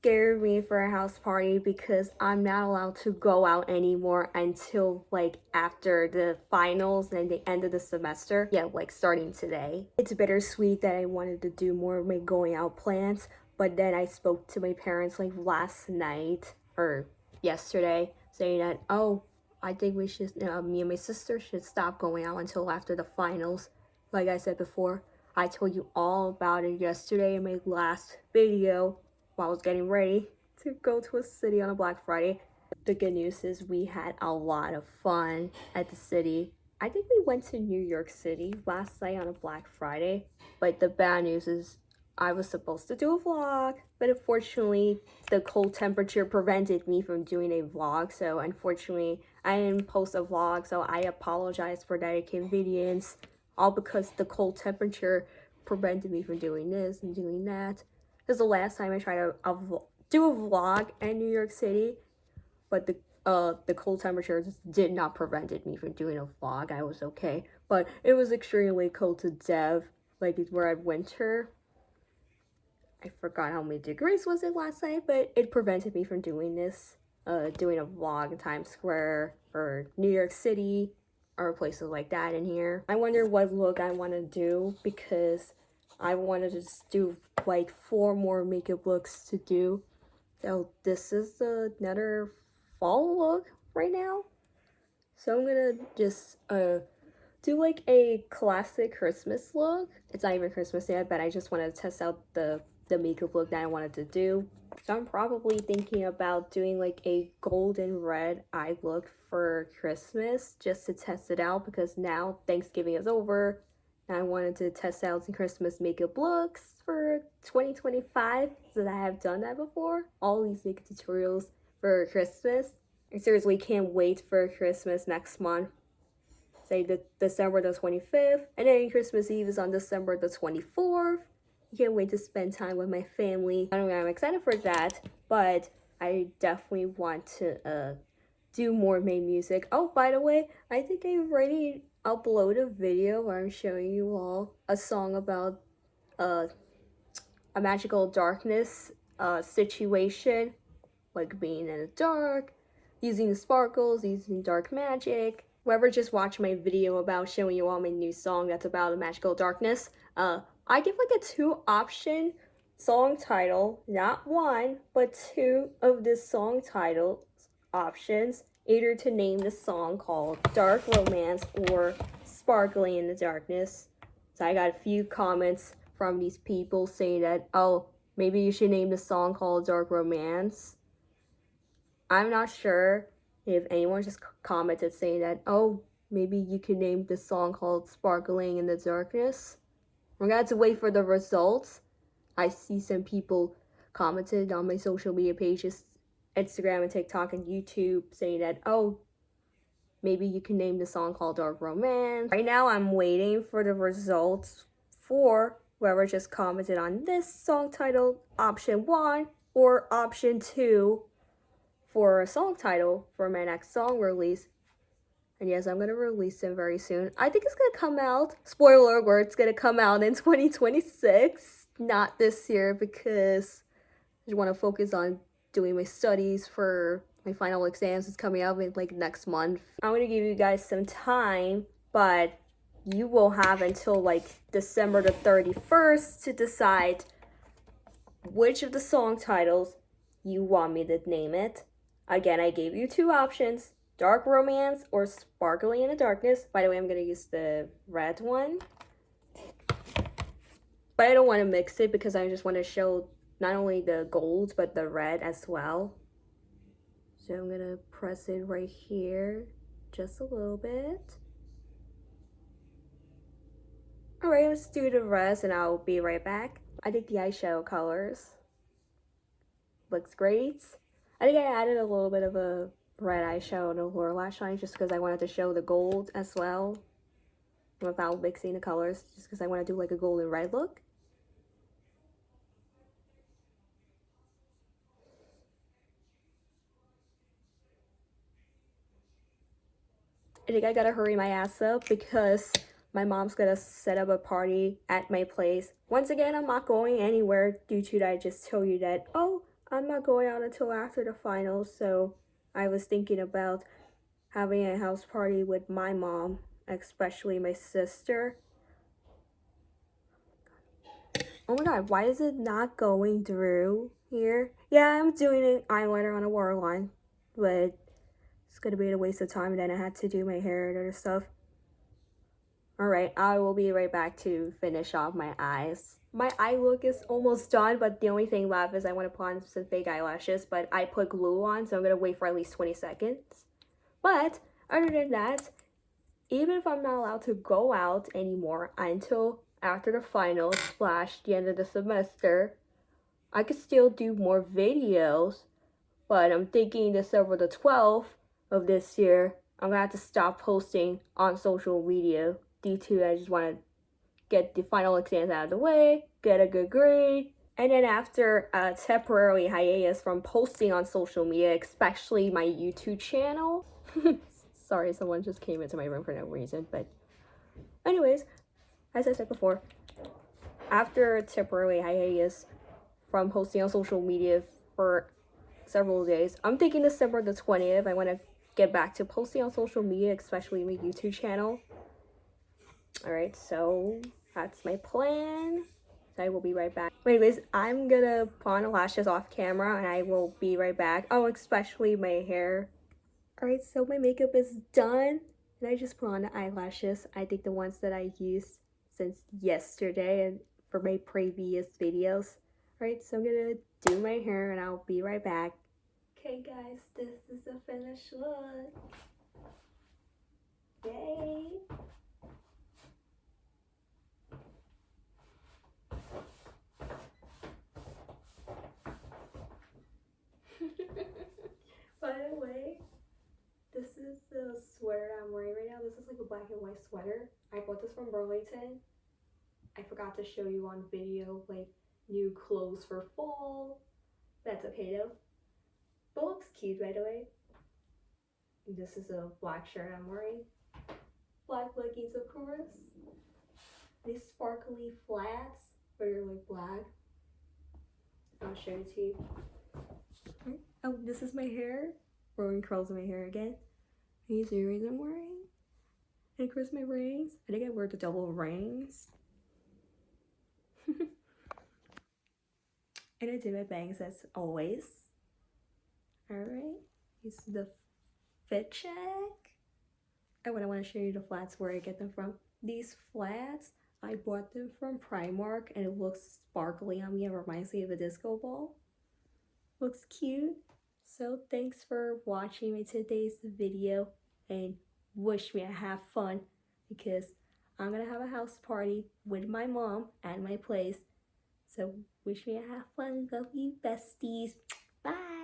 scared me for a house party because I'm not allowed to go out anymore until like after the finals and the end of the semester. Yeah, like starting today. It's bittersweet that I wanted to do more of my going out plans, but then I spoke to my parents like last night or yesterday saying that, oh, I think we should, me and my sister should stop going out until after the finals. Like I said before, I told you all about it yesterday in my last video while I was getting ready to go to a city on a Black Friday. The good news is we had a lot of fun at the city. I think we went to New York City last night on a Black Friday, but the bad news is I was supposed to do a vlog, but unfortunately the cold temperature prevented me from doing a vlog, so unfortunately I didn't post a vlog, so I apologize for that inconvenience, all because the cold temperature prevented me from doing this and doing that. This is the last time I tried to do a vlog in New York City, but the cold temperature just did not prevented me from doing a vlog. I was okay, but it was extremely cold to death. Like where I winter. I forgot how many degrees was it last night, but it prevented me from doing this, doing a vlog in Times Square or New York City or places like that in here. I wonder what look I want to do because I want to just do like 4 more makeup looks to do. So this is another fall look right now. So I'm gonna just do like a classic Christmas look. It's not even Christmas yet, but I just want to test out the makeup look that I wanted to do. So I'm probably thinking about doing like a golden red eye look for Christmas just to test it out because now Thanksgiving is over and I wanted to test out some Christmas makeup looks for 2025 since I have done that before. All these makeup tutorials for Christmas. I seriously can't wait for Christmas next month. Say the December the 25th, and then Christmas Eve is on December the 24th. I can't wait to spend time with my family. I don't know, I'm excited for that, but I definitely want to do more of my music. Oh, by the way, I think I already uploaded a video where I'm showing you all a song about uh, a magical darkness situation, like being in the dark, using the sparkles, using dark magic. Whoever just watched my video about showing you all my new song that's about a magical darkness, I give like a 2-option song title, not 1, but 2 of this song title options, either to name the song called Dark Romance or Sparkling in the Darkness. So I got a few comments from these people saying that, oh, maybe you should name the song called Dark Romance. I'm not sure if anyone just commented saying that, oh, maybe you could name the song called Sparkling in the Darkness. We're gonna have to wait for the results. I see some people commented on my social media pages, Instagram and TikTok and YouTube, saying that, oh, maybe you can name the song called Dark Romance. Right now, I'm waiting for the results for whoever just commented on this song title, option 1 or option 2 for a song title for my next song release. And yes, I'm gonna release it very soon. I think it's gonna come out, spoiler alert, it's gonna come out in 2026, not this year because I just want to focus on doing my studies for my final exams. It's coming out in like next month. I'm gonna give you guys some time, but you will have until like December the 31st to decide which of the song titles you want me to name it. Again, I gave you 2 options, Dark Romance or Sparkling in the Darkness. By the way, I'm going to use the red one. But I don't want to mix it because I just want to show not only the gold, but the red as well. So I'm going to press it right here, just a little bit. Alright, let's do the rest and I'll be right back. I think the eyeshadow colors looks great. I think I added a little bit of a red eyeshadow on the lower lash line just because I wanted to show the gold as well without mixing the colors, just because I want to do like a golden red look. I think I gotta hurry my ass up because my mom's gonna set up a party at my place. Once again, I'm not going anywhere due to that I just told you that, oh, I'm not going out until after the finals, so I was thinking about having a house party with my mom, especially my sister. Oh my god, why is it not going through here? Yeah, I'm doing an eyeliner on a waterline, but it's gonna be a waste of time, and then I had to do my hair and other stuff. Alright, I will be right back to finish off my eyes. My eye look is almost done, but the only thing left is I want to put on some fake eyelashes, but I put glue on, so I'm gonna wait for at least 20 seconds. But other than that, even if I'm not allowed to go out anymore until after the finals / the end of the semester, I could still do more videos, but I'm thinking December the 12th of this year, I'm gonna have to stop posting on social media due to I just want to get the final exams out of the way, get a good grade, and then after a temporary hiatus from posting on social media, especially my YouTube channel. Sorry, someone just came into my room for no reason, but anyways, as I said before, after a temporary hiatus from posting on social media for several days, I'm thinking December the 20th, I want to get back to posting on social media, especially my YouTube channel. Alright, so that's my plan. So I will be right back. Anyways, I'm gonna put on the lashes off camera and I will be right back. Oh, especially my hair. Alright, so my makeup is done. And I just put on the eyelashes. I think the ones that I used since yesterday and for my previous videos. Alright, so I'm gonna do my hair and I'll be right back. Okay guys, this is the finished look. Yay! By the way, this is the sweater I'm wearing right now. This is like a black and white sweater. I bought this from Burlington. I forgot to show you on video, like, new clothes for fall. That's okay though. But looks cute, by the way. This is a black shirt I'm wearing. Black leggings, of course. These sparkly flats, but they're like black. I'll show it to you. Oh, this is my hair. Growing curls in my hair again. These earrings I'm wearing. And of course my rings. I think I wear the double rings. And I did my bangs as always. Alright. This is the fit check. Oh, and I want to show you the flats where I get them from. These flats, I bought them from Primark and it looks sparkly on me. It reminds me of a disco ball. Looks cute. So thanks for watching my today's video and wish me I have fun because I'm gonna have a house party with my mom at my place. So wish me I have fun. Love you, besties. Bye.